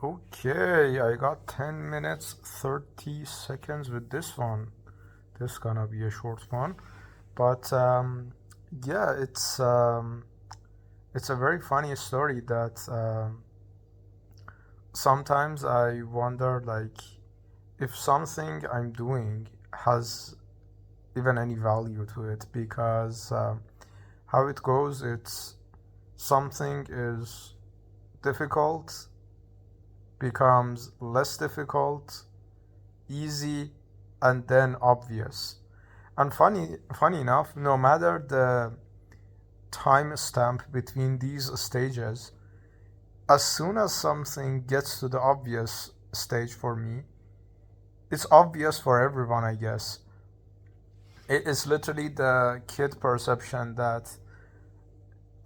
Okay, I got 10 minutes 30 seconds with this one. This gonna be a short one, but yeah, it's a very funny story that sometimes I wonder like if something I'm doing has even any value to it because how it goes, it's something is difficult becomes less difficult, easy, and then obvious. And funny enough, no matter the timestamp between these stages, as soon as something gets to the obvious stage for me, it's obvious for everyone, I guess. It is literally the kid perception that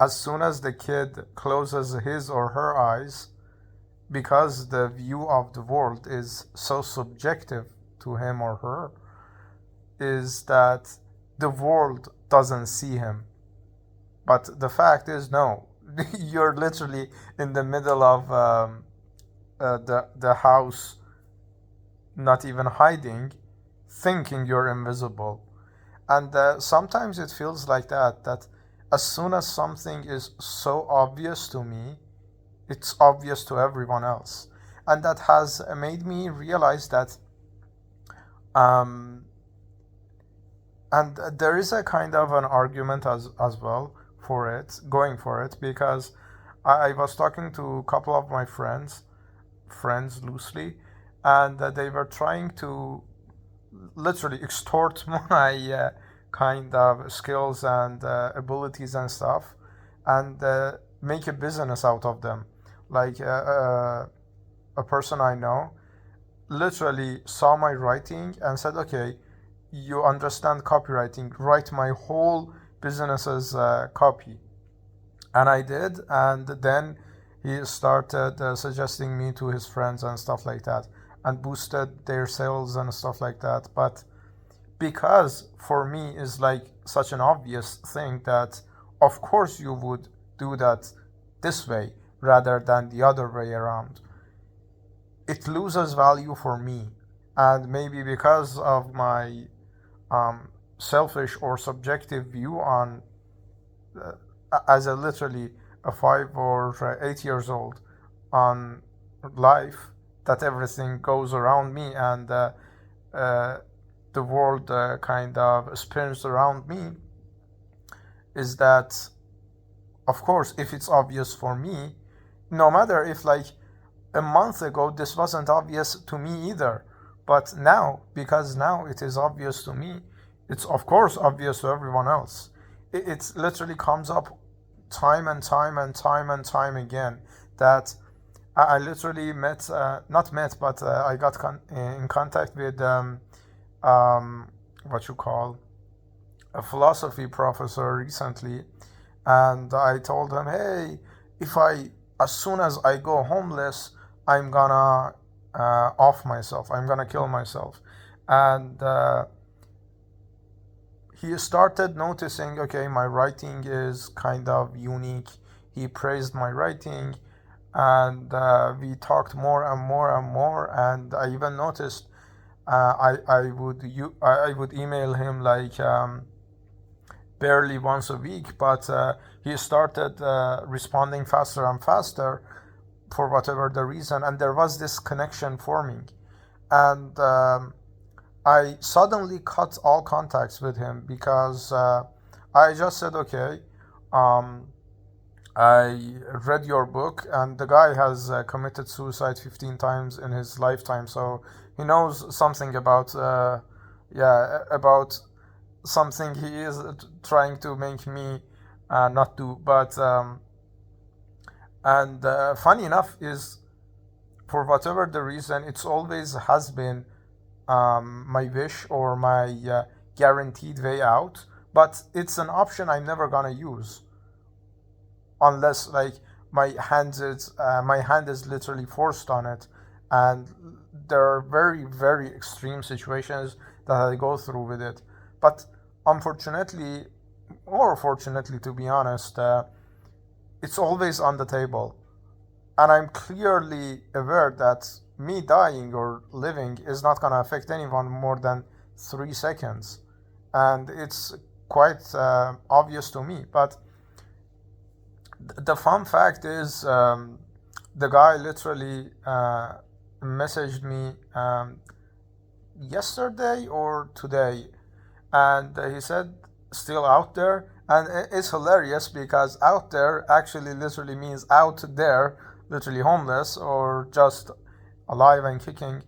as soon as the kid closes his or her eyes, because the view of the world is so subjective to him or her, is that the world doesn't see him. But the fact is, no, you're literally in the middle of the house, not even hiding, thinking you're invisible. And sometimes it feels like that, that as soon as something is so obvious to me, it's obvious to everyone else. And that has made me realize that, um, and there is a kind of an argument as well for it, going for it, because I was talking to a couple of my friends loosely, and they were trying to literally extort my kind of skills and abilities and stuff, and make a business out of them. Like a person I know literally saw my writing and said, "Okay, you understand copywriting. Write my whole business's copy." And I did, and then he started suggesting me to his friends and stuff like that, and boosted their sales and stuff like that. But because for me is like such an obvious thing that of course you would do that this way rather than the other way around, it loses value for me. And maybe because of my selfish or subjective view on uh, as a literally a 5 or 8 years old on life, that everything goes around me, and uh, the world kind of spins around me, is that of course if it's obvious for me, no matter if like a month ago this wasn't obvious to me either, but now, because now it is obvious to me, it's of course obvious to everyone else. It literally comes up time and time and time and time again that I literally met, not met, but I got in contact with what you call a philosophy professor recently, and I told him, hey, if I, as soon as I go homeless, I'm gonna off myself. I'm gonna kill myself, and he started noticing, okay, my writing is kind of unique. He praised my writing, and we talked more and more and more. And I even noticed I would email him like barely once a week, but he started responding faster and faster for whatever the reason, and there was this connection forming, and I suddenly cut all contacts with him because I just said, okay, um, I read your book, and the guy has committed suicide 15 times in his lifetime, so he knows something about, yeah, about something he is trying to make me not do. But and funny enough is, for whatever the reason, it's always has been my wish or my guaranteed way out. But it's an option I'm never gonna use unless like my hand is literally forced on it, and there are very very extreme situations that I go through with it. But unfortunately, or fortunately to be honest, it's always on the table. and I'm clearly aware that me dying or living is not going to affect anyone more than 3 seconds, and it's quite obvious to me. But the fun fact is, the guy literally messaged me yesterday or today, and he said still out there, and it's hilarious because out there actually literally means out there, literally homeless or just alive and kicking.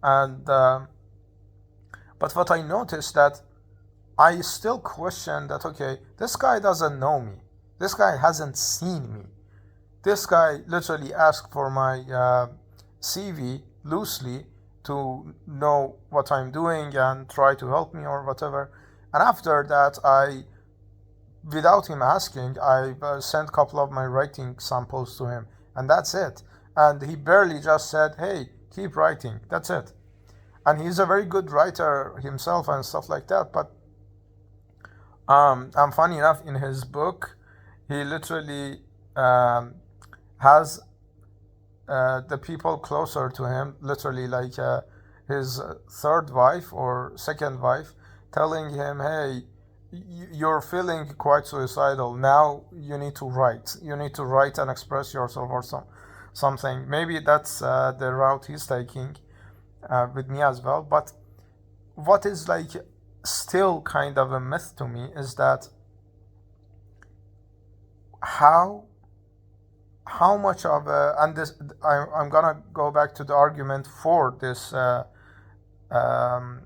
And but what I noticed that I still question that, okay, this guy doesn't know me, this guy hasn't seen me, this guy literally asked for my CV loosely to know what I'm doing and try to help me or whatever. And after that, without him asking, I sent a couple of my writing samples to him, and that's it. And he barely just said, "Hey, keep writing." That's it. And he's a very good writer himself and stuff like that. But and funny enough, in his book, he literally has the people closer to him, literally like his third wife or second wife, telling him, "Hey, you're feeling quite suicidal. Now you need to write. You need to write and express yourself or something." Maybe that's the route he's taking with me as well. But what is like still kind of a myth to me is that how much of a, and this I'm gonna go back to the argument for this um,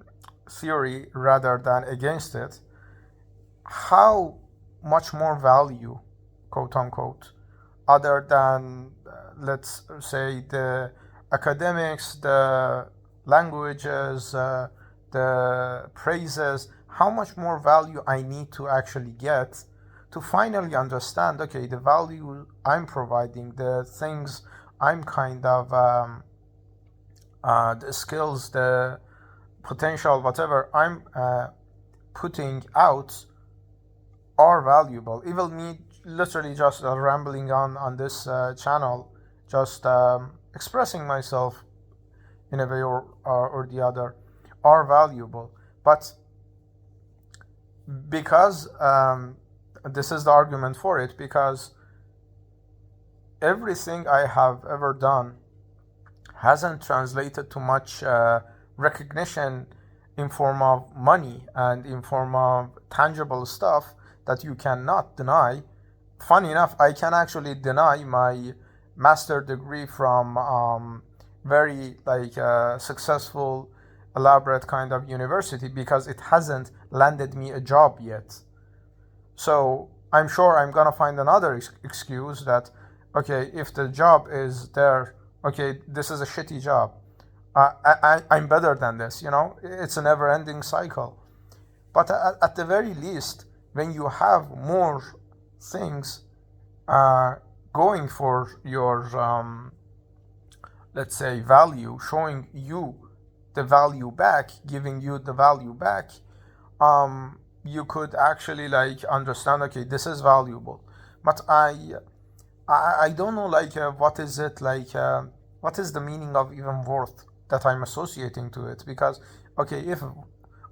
theory rather than against it. How much more value, quote unquote, other than let's say the academics, the languages, the praises, how much more value I need to actually get to finally understand, okay, the value I'm providing, the things I'm kind of, the skills, the potential, whatever I'm putting out are valuable. Even me literally just rambling on this channel, just expressing myself in a way or the other, are valuable. But because this is the argument for it, because everything I have ever done hasn't translated to much recognition in form of money and in form of tangible stuff that you cannot deny. Funny enough, I can actually deny my master degree from very like successful, elaborate kind of university because it hasn't landed me a job yet. So I'm sure I'm gonna find another excuse that, okay, if the job is there, okay, this is a shitty job. I'm better than this, you know? It's a never ending cycle. But at the very least, when you have more things going for your, let's say, value, showing you the value back, giving you the value back, you could actually like understand, okay, this is valuable. But I don't know like what is it like, what is the meaning of even worth that I'm associating to it? Because okay, if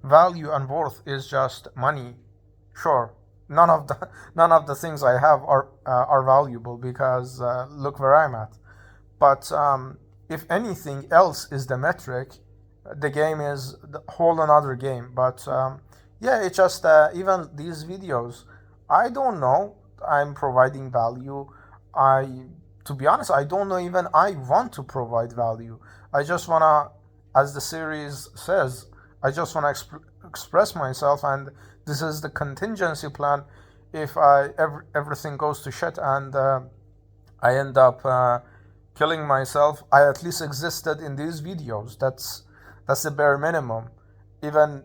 value and worth is just money, sure, none of the things I have are valuable because look where I'm at. But if anything else is the metric, the game is the whole another game. But yeah, it's just even these videos, I don't know. I'm providing value. I, to be honest, I don't know even I want to provide value. I just wanna, as the series says, I just wanna express myself, and this is the contingency plan. If everything goes to shit and I end up killing myself, I at least existed in these videos. That's the bare minimum. Even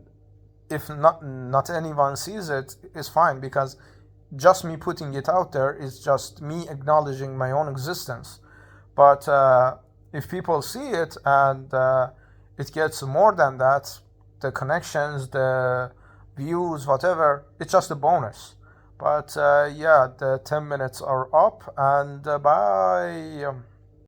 if not anyone sees it, is fine, because just me putting it out there is just me acknowledging my own existence. But if people see it and it gets more than that, the connections, the views, whatever, it's just a bonus. But yeah, the 10 minutes are up, and bye.